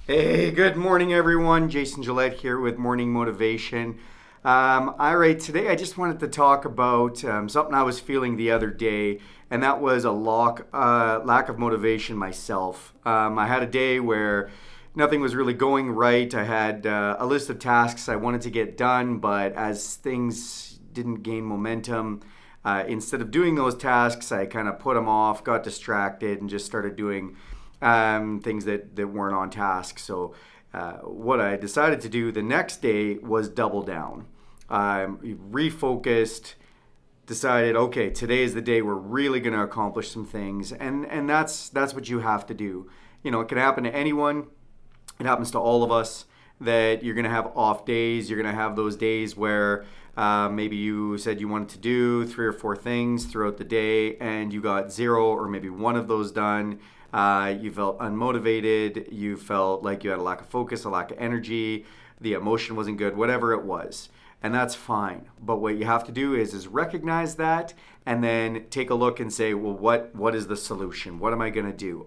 Hey, good morning, everyone. Jason Gillette here with Morning Motivation. All right, today I just wanted to talk about something I was feeling the other day, and that was a lack of motivation myself. I had a day where nothing was really going right. I had a list of tasks I wanted to get done, but as things didn't gain momentum, instead of doing those tasks, I kind of put them off, got distracted, and just started doing things that weren't on task. So, what I decided to do the next day was double down. Refocused, decided, okay, today is the day we're really going to accomplish some things, and that's what you have to do. You know, it can happen to anyone. It happens to all of us that you're going to have off days. You're going to have those days where maybe you said you wanted to do 3 or 4 things throughout the day and you got zero or maybe one of those done. You felt unmotivated. You felt like you had a lack of focus, a lack of energy. The emotion wasn't good, whatever it was. And that's fine. But what you have to do is recognize that and then take a look and say, well, what is the solution? What am I going to do?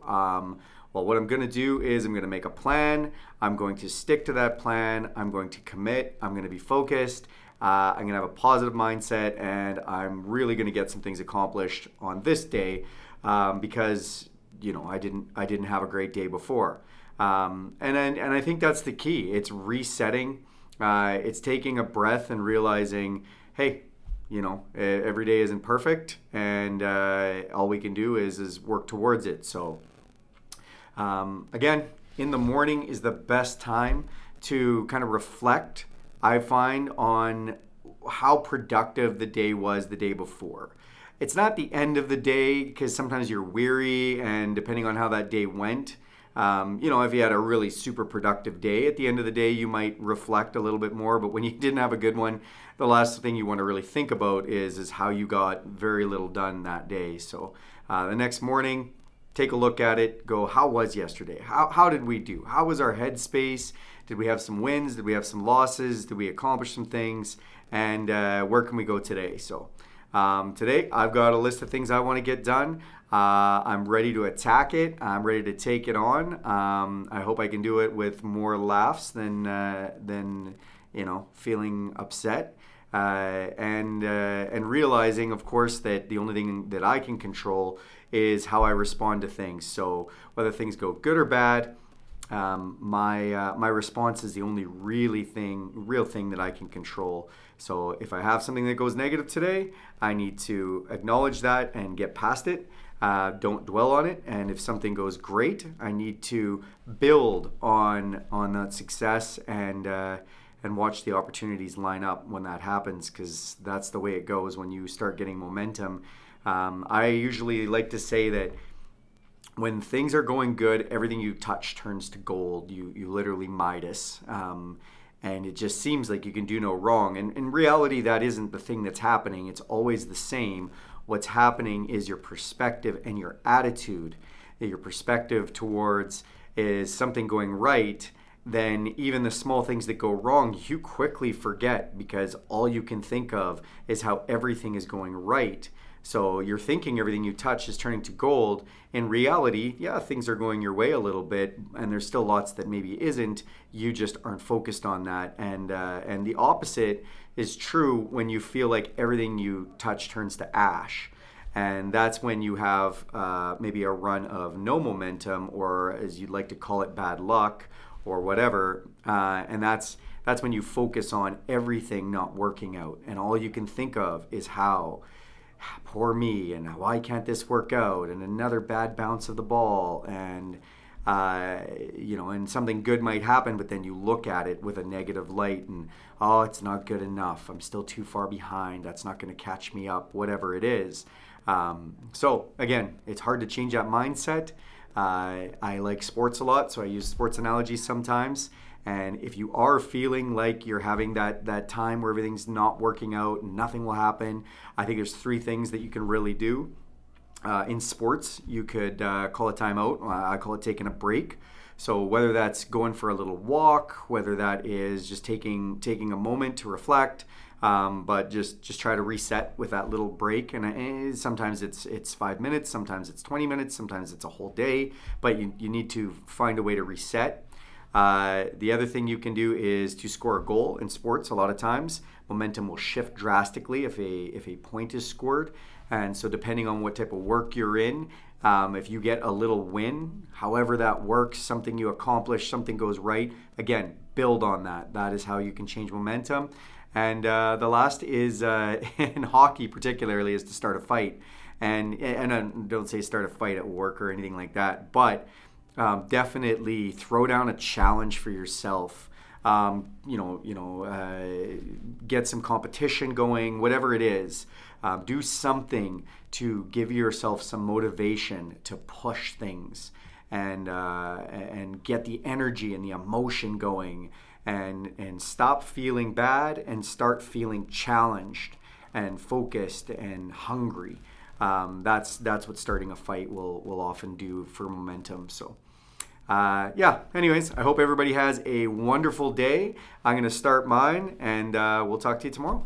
Well, what I'm going to do is I'm going to make a plan. I'm going to stick to that plan. I'm going to commit. I'm going to be focused. I'm going to have a positive mindset, and I'm really going to get some things accomplished on this day because I didn't have a great day before. And I think that's the key. It's resetting. It's taking a breath and realizing, hey, every day isn't perfect, and all we can do is work towards it. So. Again, in the morning is the best time to kind of reflect, I find, on how productive the day was the day before. It's not the end of the day because sometimes you're weary, and depending on how that day went, if you had a really super productive day, at the end of the day, you might reflect a little bit more. But when you didn't have a good one, the last thing you want to really think about is how you got very little done that day. So the next morning, take a look at it, go, how was yesterday? How did we do? How was our headspace? Did we have some wins? Did we have some losses? Did we accomplish some things? And where can we go today? So today I've got a list of things I want to get done. I'm ready to attack it. I'm ready to take it on. I hope I can do it with more laughs than feeling upset. And realizing, of course, that the only thing that I can control is how I respond to things. So whether things go good or bad, my response is the only real thing that I can control. So if I have something that goes negative today, I need to acknowledge that and get past it. Don't dwell on it. And if something goes great, I need to build on that success and watch the opportunities line up when that happens, because that's the way it goes when you start getting momentum. I usually like to say that when things are going good, everything you touch turns to gold. You literally Midas. And it just seems like you can do no wrong. And in reality, that isn't the thing that's happening. It's always the same. What's happening is your perspective and your attitude. Your perspective towards is something going right, then even the small things that go wrong, you quickly forget because all you can think of is how everything is going right. So you're thinking everything you touch is turning to gold. In reality, yeah, things are going your way a little bit, and there's still lots that maybe isn't. You just aren't focused on that. And the opposite is true when you feel like everything you touch turns to ash. And that's when you have maybe a run of no momentum, or as you'd like to call it, bad luck, or whatever. And that's when you focus on everything not working out, and all you can think of is how poor me, and why can't this work out, and another bad bounce of the ball, and and something good might happen, but then you look at it with a negative light, and oh, it's not good enough, I'm still too far behind, that's not going to catch me up, whatever it is. So again, it's hard to change that mindset. I like sports a lot, so I use sports analogies sometimes. And if you are feeling like you're having that time where everything's not working out and nothing will happen, I think there's 3 things that you can really do. In sports, you could call a timeout. I call it taking a break. So whether that's going for a little walk, whether that is just taking a moment to reflect, but just try to reset with that little break. And sometimes it's 5 minutes, sometimes it's 20 minutes, sometimes it's a whole day. But you need to find a way to reset. The other thing you can do is to score a goal in sports. A lot of times, momentum will shift drastically if a point is scored. And so depending on what type of work you're in, if you get a little win, however that works, something you accomplish, something goes right, again, build on that. That is how you can change momentum. And the last is, in hockey particularly, is to start a fight. And I don't say start a fight at work or anything like that, but definitely throw down a challenge for yourself. Get some competition going, whatever it is. Do something to give yourself some motivation to push things and get the energy and the emotion going, and stop feeling bad and start feeling challenged and focused and hungry. That's what starting a fight will often do for momentum. So anyways, I hope everybody has a wonderful day. I'm going to start mine, and we'll talk to you tomorrow.